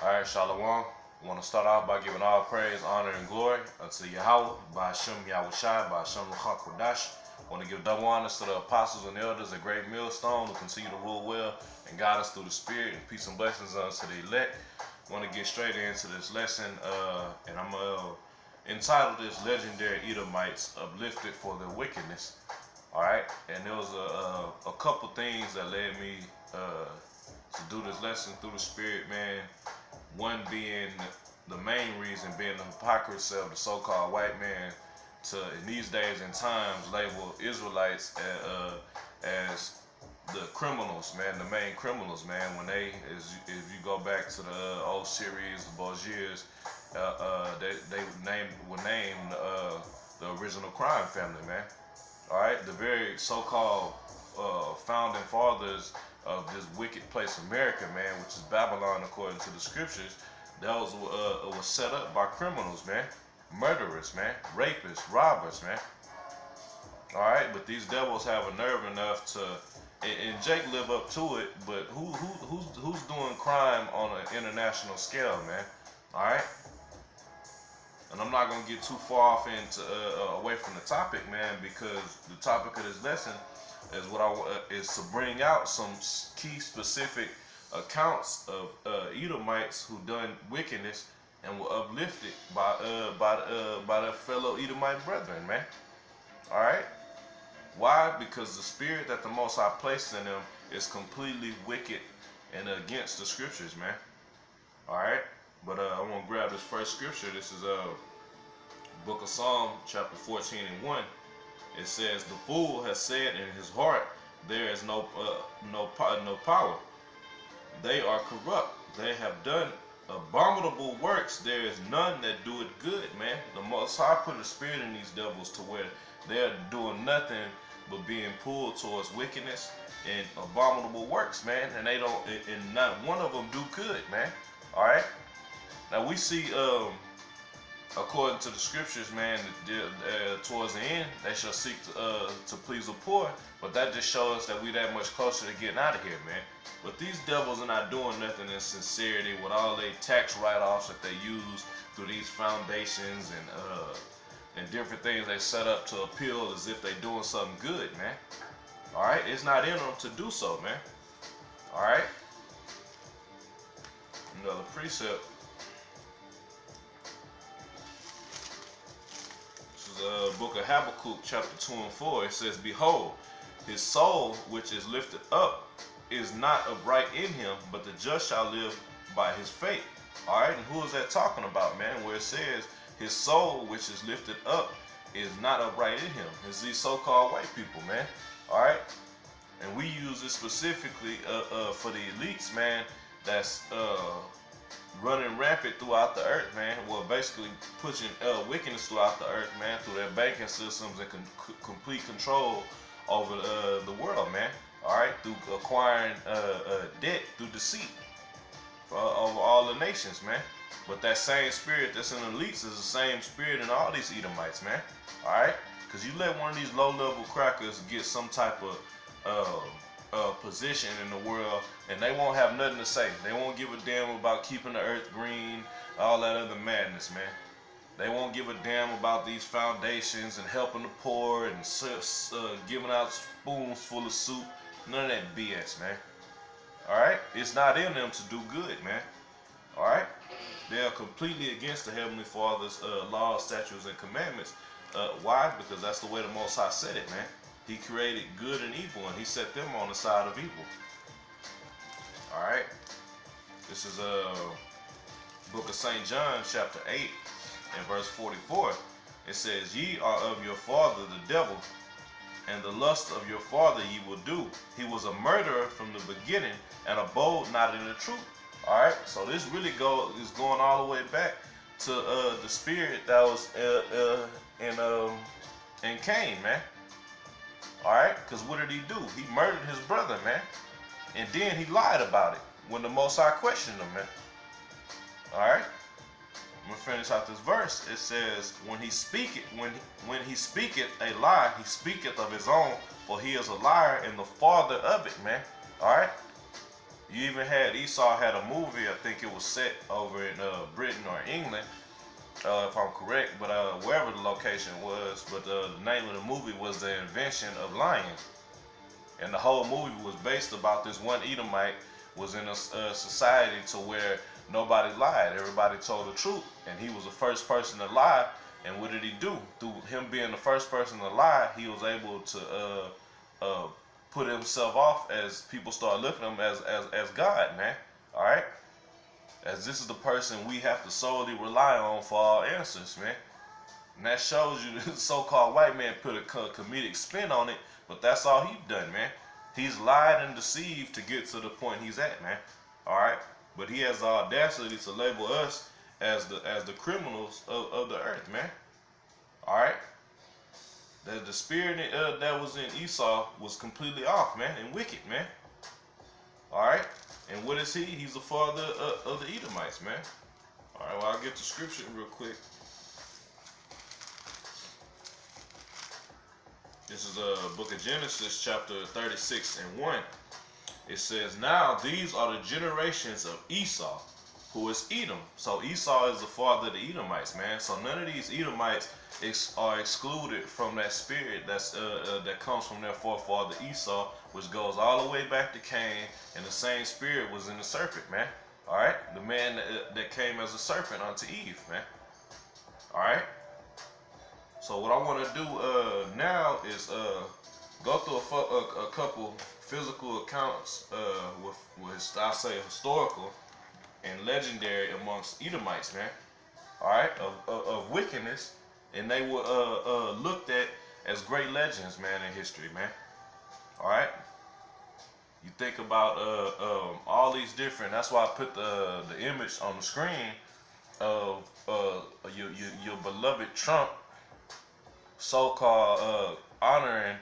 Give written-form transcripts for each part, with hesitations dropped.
Alright, Shalom. I want to start off by giving all praise, honor, and glory unto Yahweh, by Hashem Yahushai, by Hashem Ruach HaKodesh. I want to give double honors to the apostles and elders, a great millstone, who continue to rule well and guide us through the Spirit, and peace and blessings unto the elect. I want to get straight into this lesson, and I'm entitled this Legendary Edomites Uplifted for Their Wickedness. Alright, and there was a couple things that led me to do this lesson through the Spirit, man. One being the main reason being the hypocrisy of the so-called white man to, in these days and times, label Israelites as the criminals, man, the main criminals, man. When they, if you go back to the old series, the Bourgeois, they were named the original crime family, man. All right, the very so-called founding fathers of this wicked place, America, man, which is Babylon, according to the scriptures, that was set up by criminals, man, murderers, man, rapists, robbers, man. All right, but these devils have a nerve enough to, and Jake live up to it. But who's doing crime on an international scale, man? All right. And I'm not gonna get too far off into away from the topic, man, because the topic of this lesson is is to bring out some key specific accounts of Edomites who done wickedness and were uplifted by their fellow Edomite brethren, man. All right. Why? Because the spirit that the Most High placed in them is completely wicked and against the scriptures, man. All right. But I want to grab this first scripture. This is Book of Psalm, chapter 14:1. It says, "The fool has said in his heart, there is no power. They are corrupt. They have done abominable works. There is none that do it good," man. The Most High put a spirit in these devils to where they're doing nothing but being pulled towards wickedness and abominable works, man. And they don't, and not one of them do good, man. All right. Now we see, according to the scriptures, man, towards the end, they shall seek to please the poor. But that just shows us that we that much closer to getting out of here, man. But these devils are not doing nothing in sincerity with all their tax write-offs that they use through these foundations and different things they set up to appeal as if they're doing something good, man. All right, it's not in them to do so, man. All right. Another precept. Book of Habakkuk, chapter 2 and 4, it says, "Behold, his soul which is lifted up is not upright in him, but the just shall live by his faith." All right, and who is that talking about, man? Where it says his soul which is lifted up is not upright in him. It's these so-called white people, man. All right, and we use it specifically for the elites, man. That's running rampant throughout the earth, man. Well, basically pushing wickedness throughout the earth, man, through their banking systems and complete control over the world, man. All right, through acquiring debt through deceit over all the nations, man. But that same spirit that's in the elites is the same spirit in all these Edomites, man. All right, because you let one of these low-level crackers get some type of position in the world, and they won't have nothing to say. They won't give a damn about keeping the earth green, all that other madness, man. They won't give a damn about these foundations and helping the poor and giving out spoons full of soup. None of that BS, man. All right, it's not in them to do good, man. All right, they are completely against the Heavenly Father's laws, statutes, and commandments. Why? Because that's the way the Most High said it, man. He created good and evil, and he set them on the side of evil. All right. This is Book of St. John, chapter 8, and verse 44. It says, "Ye are of your father the devil, and the lust of your father ye will do. He was a murderer from the beginning, and abode not in the truth." All right. So this really is going all the way back to the spirit that was in Cain, man. All right, because what did he do? He murdered his brother, man, and then he lied about it when the Most High questioned him, man. All right, I'm gonna finish out this verse. It says, "When he speaketh a lie, he speaketh of his own, for he is a liar and the father of it," man. All right, You even had Esau had a movie. I think it was set over in Britain or England, if I'm correct, but wherever the location was. But the name of the movie was The Invention of Lying, and the whole movie was based about this one Edomite was in a society to where nobody lied. Everybody told the truth, and he was the first person to lie. And what did he do? Through him being the first person to lie, he was able to put himself off as people start looking at him as God, man. All right, as this is the person we have to solely rely on for all answers, man. And that shows you the so-called white man put a comedic spin on it, but that's all he's done, man. He's lied and deceived to get to the point he's at, man. All right, but he has the audacity to label us as the criminals of the earth, man. All right, that the spirit that was in Esau was completely off, man, and wicked, man. All right, and what is he? He's the father of the Edomites, man. All right, well, I'll get to scripture real quick. This is book of Genesis, chapter 36:1. It says, "Now these are the generations of Esau, who is Edom." So Esau is the father of the Edomites, man. So none of these Edomites are excluded from that spirit that comes from their forefather Esau, which goes all the way back to Cain, and the same spirit was in the serpent, man. All right, the man that came as a serpent unto Eve, man. All right. So what I want to do now is go through a couple physical accounts with I'll say historical and legendary amongst Edomites, man. All right, of wickedness, and they were looked at as great legends, man, in history, man. All right, you think about all these different. That's why I put the image on the screen of your beloved Trump, so-called honoring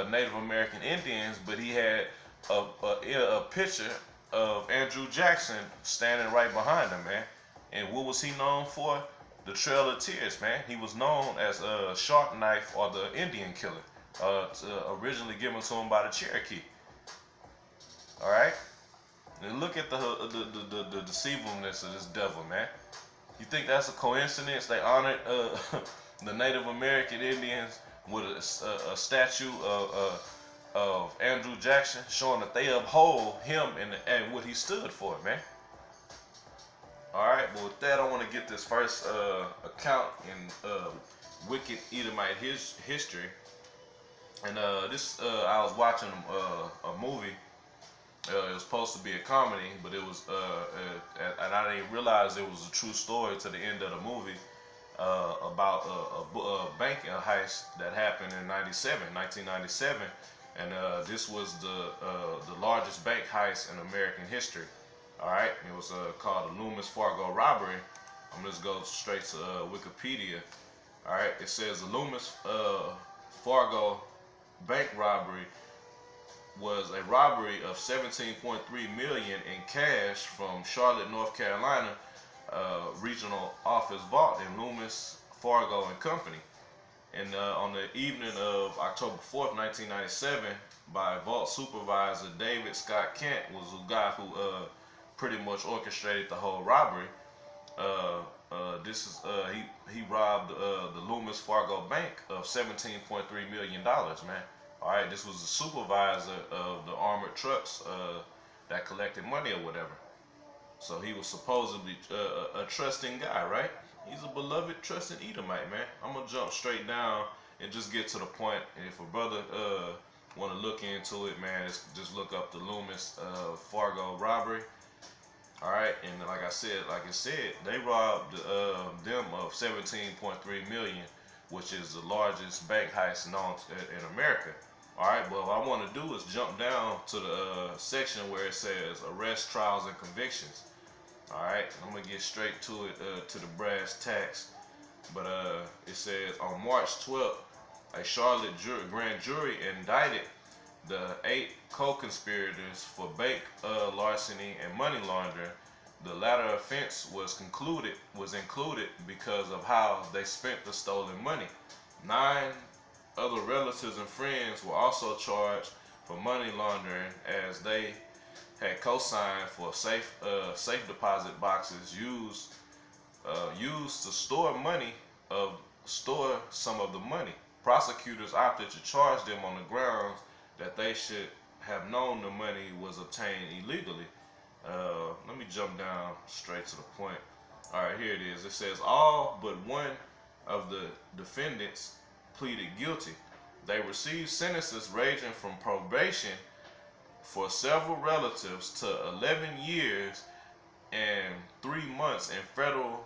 Native American Indians, but he had a picture of Andrew Jackson standing right behind him, man. And what was he known for? The Trail of Tears, man. He was known as a Sharp Knife or the Indian Killer, originally given to him by the Cherokee. All right, and look at the deceivableness of this devil, man. You think that's a coincidence? They honored the Native American Indians with a statue of Andrew Jackson, showing that they uphold him and what he stood for, man. All right, but with that, I want to get this first account in wicked Edomite history. And this, I was watching a movie. It was supposed to be a comedy, but it was, and I didn't realize it was a true story to the end of the movie. About a banking heist that happened in 1997, and this was the largest bank heist in American history. All right, it was called the Loomis Fargo robbery. I'm just go straight to Wikipedia. All right, it says the Loomis Fargo bank robbery was a robbery of $17.3 million in cash from Charlotte, North Carolina. Regional office vault in Loomis, Fargo and Company. And on the evening of October 4th, 1997, by vault supervisor David Scott Kent, was a guy who pretty much orchestrated the whole robbery. He robbed the Loomis Fargo Bank of $17.3 million, man. All right, this was the supervisor of the armored trucks that collected money or whatever. So he was supposedly a trusting guy, right? He's a beloved, trusting Edomite, man. I'm gonna jump straight down and just get to the point. And if a brother want to look into it, man, just look up the Loomis Fargo robbery. All right, and like I said, they robbed them of $17.3 million, which is the largest bank heist known in America. All right, but what I want to do is jump down to the section where it says arrest, trials, and convictions. All right, I'm gonna get straight to it, to the brass tacks. But it says on March 12th, a Charlotte grand jury indicted the 8 co-conspirators for bank larceny and money laundering. The latter offense was included because of how they spent the stolen money. 9 other relatives and friends were also charged for money laundering, as they had co-signed for safe deposit boxes used to store some of the money. Prosecutors opted to charge them on the grounds that they should have known the money was obtained illegally. Let me jump down straight to the point. All right, here it is. It says all but one of the defendants pleaded guilty. They received sentences ranging from probation for several relatives to 11 years and 3 months in federal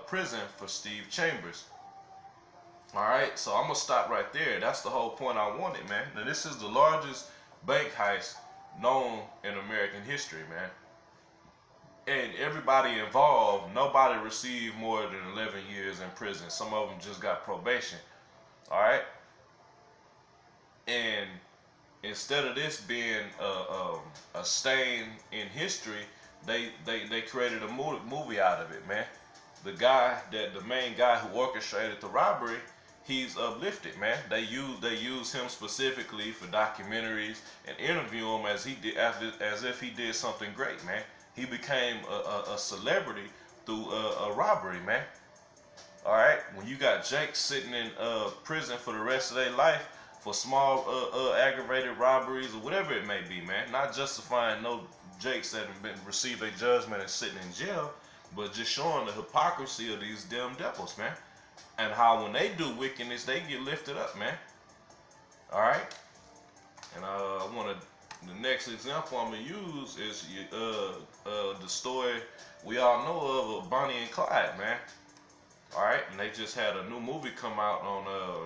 prison for Steve Chambers. All right, so I'm gonna stop right there. That's the whole point I wanted, man. Now, this is the largest bank heist known in American history, man. And everybody involved, nobody received more than 11 years in prison. Some of them just got probation. All right, and instead of this being a stain in history, they created a movie out of it, man. The main guy who orchestrated the robbery, he's uplifted, man. They use him specifically for documentaries and interview him as if he did something great, man. He became a celebrity through a robbery, man. All right, when you got Jake sitting in prison for the rest of their life for small aggravated robberies or whatever it may be, man. Not justifying no Jakes that have received a judgment and sitting in jail, but just showing the hypocrisy of these damn devils, man. And how when they do wickedness, they get lifted up, man. All right. And the next example I'm gonna use is the story we all know of Bonnie and Clyde, man. All right, and they just had a new movie come out on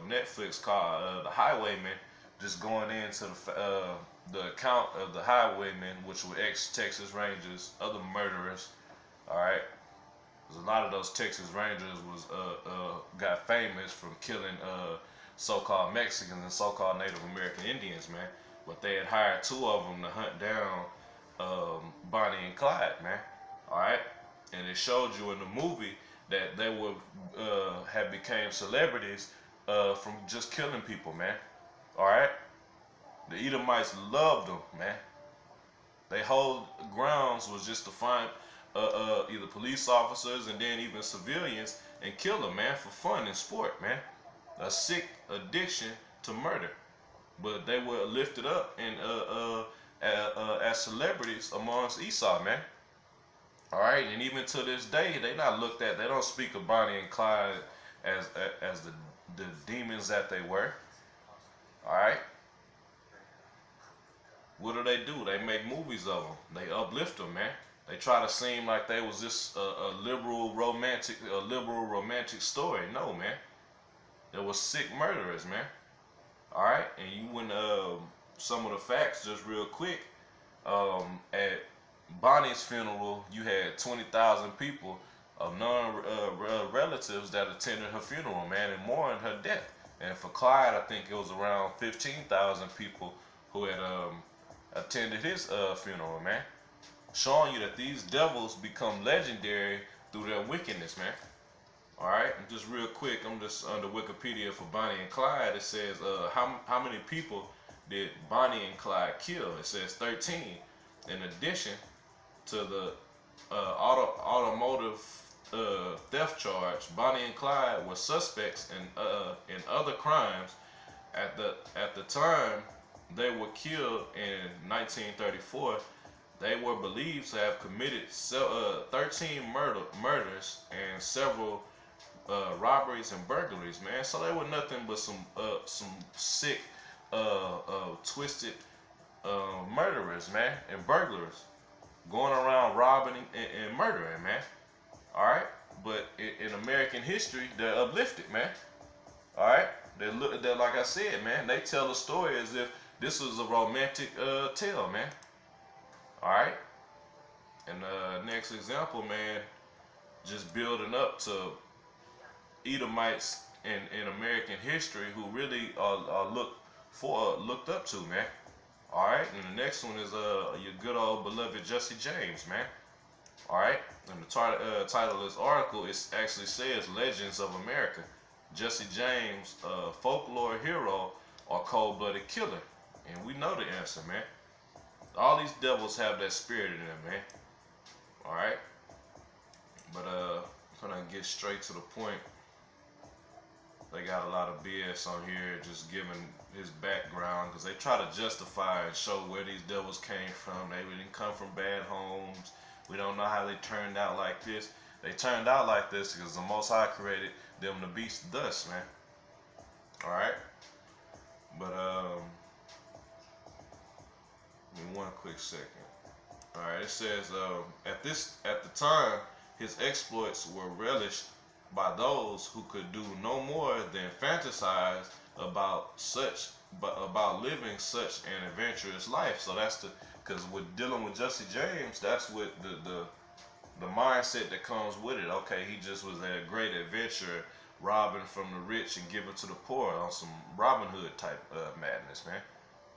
Netflix called The Highwaymen, just going into the account of the highwaymen, which were ex-Texas Rangers, other murderers. All right, because a lot of those Texas Rangers got famous from killing so-called Mexicans and so-called Native American Indians, man. But they had hired 2 of them to hunt down Bonnie and Clyde, man. All right, and it showed you in the movie that they would have became celebrities from just killing people, man. All right, the Edomites loved them, man. Their whole grounds was just to find either police officers and then even civilians and kill them, man, for fun and sport, man. A sick addiction to murder, but they were lifted up and as celebrities amongst Esau, man. All right, and even to this day, they not looked at. They don't speak of Bonnie and Clyde as the demons that they were. All right. What do? They make movies of them. They uplift them, man. They try to seem like they was just a liberal romantic story. No, man. There was sick murderers, man. All right, and you went some of the facts just real quick. At Bonnie's funeral, you had 20,000 people of non-relatives that attended her funeral, man, and mourned her death. And for Clyde, I think it was around 15,000 people who had attended his funeral, man. Showing you that these devils become legendary through their wickedness, man. All right, and just real quick, I'm just under Wikipedia for Bonnie and Clyde. It says how many people did Bonnie and Clyde kill? It says 13. In addition to the automotive theft charge, Bonnie and Clyde were suspects in other crimes. At the time they were killed in 1934, they were believed to have committed 13 murders and several robberies and burglaries, man. So they were nothing but some sick, twisted murderers, man, and burglars going around robbing and murdering, man. All right, but in American history, they're uplifted, man. All right, they're like I said, man. They tell a story as if this was a romantic tale, man. All right, and next example, man, just building up to Edomites in American history who really are looked up to, man. All right, and the next one is your good old beloved Jesse James, man. All right, and the title of this article actually says Legends of America. Jesse James, folklore hero or cold-blooded killer, and we know the answer, man. All these devils have that spirit in them, man. All right. But I'm gonna get straight to the point. They got a lot of BS on here, just giving his background, because they try to justify and show where these devils came from. They didn't come from bad homes. We don't know how they turned out like this. They turned out like this because the Most High created them to be dust, man. All right. But give me one quick second. All right. It says at the time, his exploits were relished by those who could do no more than fantasize about living such an adventurous life. So that's because with dealing with Jesse James, that's what the mindset that comes with it. Okay, he just was a great adventurer, robbing from the rich and giving to the poor on some Robin Hood type madness, man.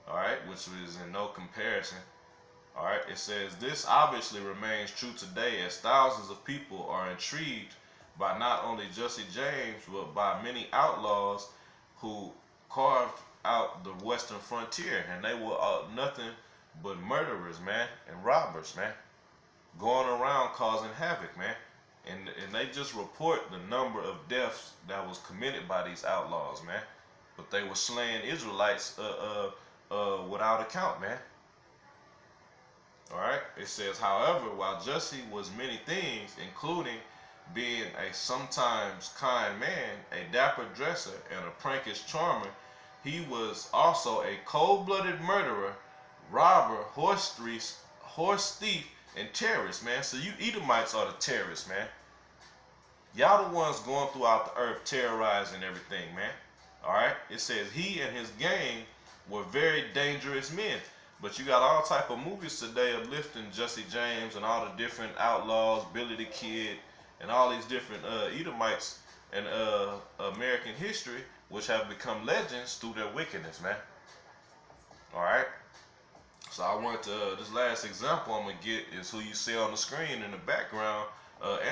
All right, which is in no comparison. All right, it says this obviously remains true today, as thousands of people are intrigued by not only Jesse James, but by many outlaws who carved out the western frontier, and they were nothing but murderers, man, and robbers, man, going around causing havoc, man. And they just report the number of deaths that was committed by these outlaws, man. But they were slaying Israelites without account, man. All right. It says, however, while Jesse was many things, including being a sometimes kind man, a dapper dresser, and a prankish charmer, he was also a cold-blooded murderer, robber, horse thief, and terrorist, man. So you Edomites are the terrorists, man. Y'all the ones going throughout the earth terrorizing everything, man. All right. It says he and his gang were very dangerous men. But you got all type of movies today uplifting Jesse James and all the different outlaws, Billy the Kid, and all these different Edomites in American history, which have become legends through their wickedness, man. All right. So I want to, this last example I'm going to get is who you see on the screen in the background,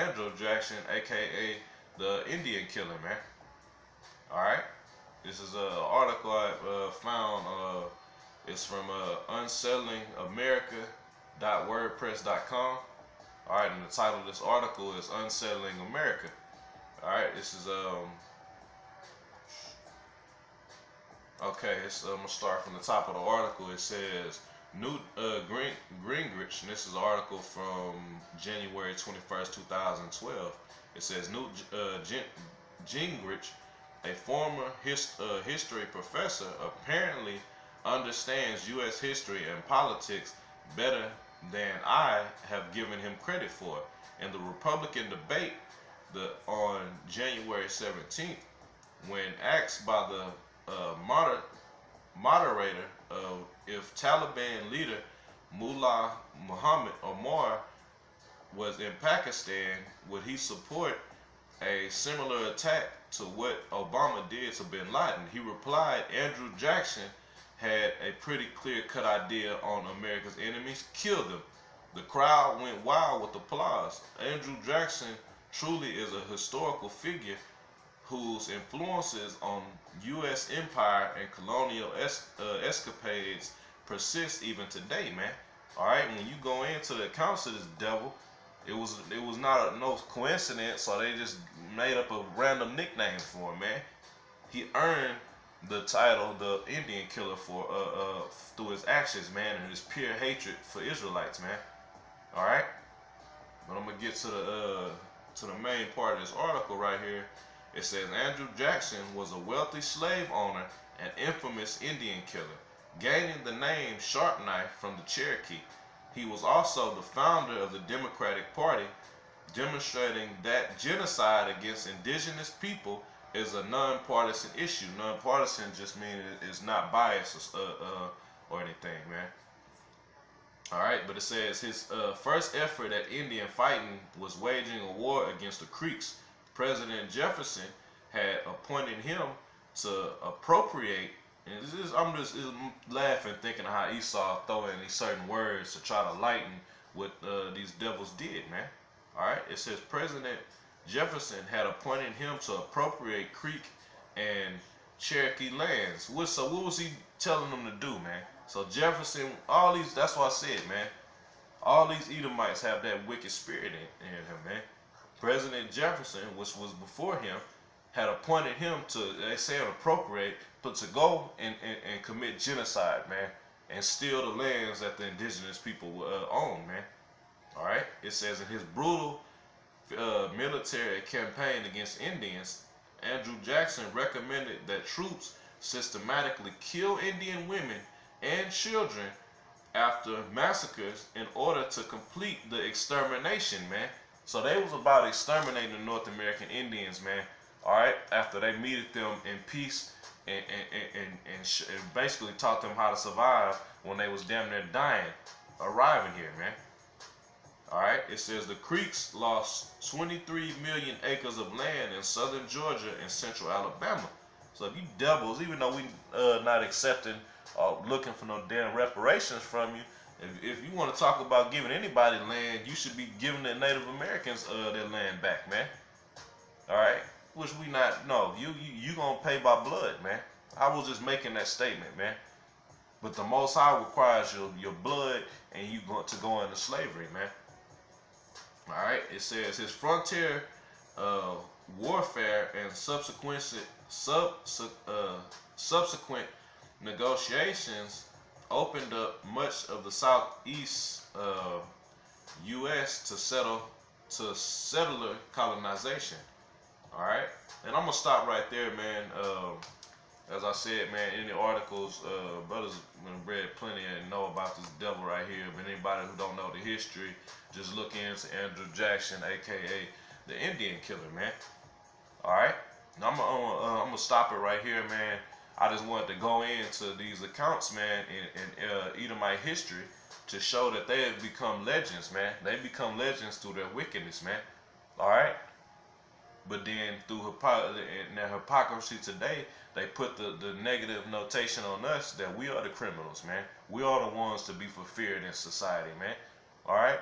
Andrew Jackson, a.k.a. the Indian killer, man. All right. This is an article I found. It's from unsettlingamerica.wordpress.com. All right, and the title of this article is Unsettling America. All right, this is okay. I'm gonna start from the top of the article. It says Newt Gingrich, and this is an article from January 21st, 2012. It says Newt Gingrich, a former history professor, apparently understands U.S. history and politics better than I have given him credit for. In the Republican debate on January 17th, when asked by the moderator if Taliban leader Mullah Muhammad Omar was in Pakistan, would he support a similar attack to what Obama did to bin Laden, he replied, Andrew Jackson had a pretty clear-cut idea on America's enemies, killed them. The crowd went wild with applause. Andrew Jackson truly is a historical figure whose influences on U.S. empire and colonial escapades persist even today, man. All right, when you go into the accounts of this devil, it was not no coincidence, so they just made up a random nickname for him, man. He earned the title, the Indian killer, for through his actions, man, and his pure hatred for Israelites, man. All right, but I'm gonna get to the main part of this article right here. It says Andrew Jackson was a wealthy slave owner and infamous Indian killer, gaining the name Sharp Knife from the Cherokee. He was also the founder of the Democratic Party, demonstrating that genocide against indigenous people is a non-partisan issue. Non-partisan just means it's not biased or anything, man. All right, but it says his first effort at Indian fighting was waging a war against the Creeks. President Jefferson had appointed him to appropriate, and I'm just laughing thinking of how Esau throw in these certain words to try to lighten what these devils did, man. All right, it says President Jefferson had appointed him to appropriate Creek and Cherokee lands. So what was he telling them to do, man? So Jefferson, all these, that's what I said, man. All these Edomites have that wicked spirit in him, man. President Jefferson, which was before him, had appointed him to, they say appropriate, but to go and commit genocide, man, and steal the lands that the indigenous people own, man. All right? It says in his brutal military campaign against Indians, Andrew Jackson recommended that troops systematically kill Indian women and children after massacres in order to complete the extermination, man. So they was about exterminating the North American Indians, man. All right, after they meted them in peace and basically taught them how to survive when they was damn near dying, arriving here, man. All right, it says the Creeks lost 23 million acres of land in southern Georgia and central Alabama. So if you devils, even though we not accepting or looking for no damn reparations from you, if you want to talk about giving anybody land, you should be giving the Native Americans their land back, man. All right, which we not. No, you gonna pay by blood, man. I was just making that statement, man. But the Most High requires your blood, and you going to go into slavery, man. All right, it says his frontier warfare and subsequent negotiations opened up much of the southeast U.S. to settler colonization. All right, and I'm gonna stop right there, man. As I said, man, in the articles, brothers read plenty and know about this devil right here. But anybody who don't know the history, just look into Andrew Jackson, aka the Indian killer, man. All right, now I'm gonna stop it right here, man. I just wanted to go into these accounts, man, in Edomite history to show that they have become legends, man. They become legends through their wickedness, man. All right. But then through their hypocrisy today, they put the negative notation on us that we are the criminals, man. We are the ones to be feared in society, man. All right?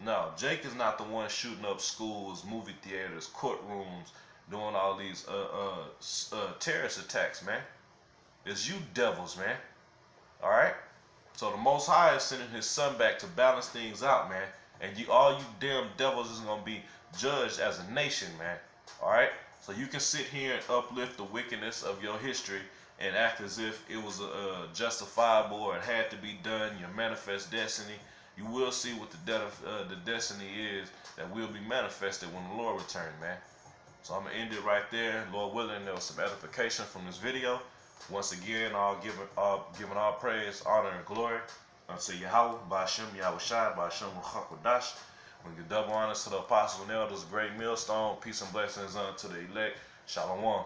No, Jake is not the one shooting up schools, movie theaters, courtrooms, doing all these terrorist attacks, man. It's you devils, man. All right? So the Most High is sending his son back to balance things out, man. And all you damn devils is going to be judged as a nation, man. All right? So you can sit here and uplift the wickedness of your history and act as if it was justifiable or it had to be done, your manifest destiny. You will see what the destiny is that will be manifested when the Lord returns, man. So I'm going to end it right there. Lord willing, there was some edification from this video. Once again, giving all praise, honor, and glory unto Yahweh, Ba'ashem, Yahushai, Ba'ashem, Ruchakwadash. We give double honors to the apostles and elders, great millstone, peace and blessings unto the elect. Shalom.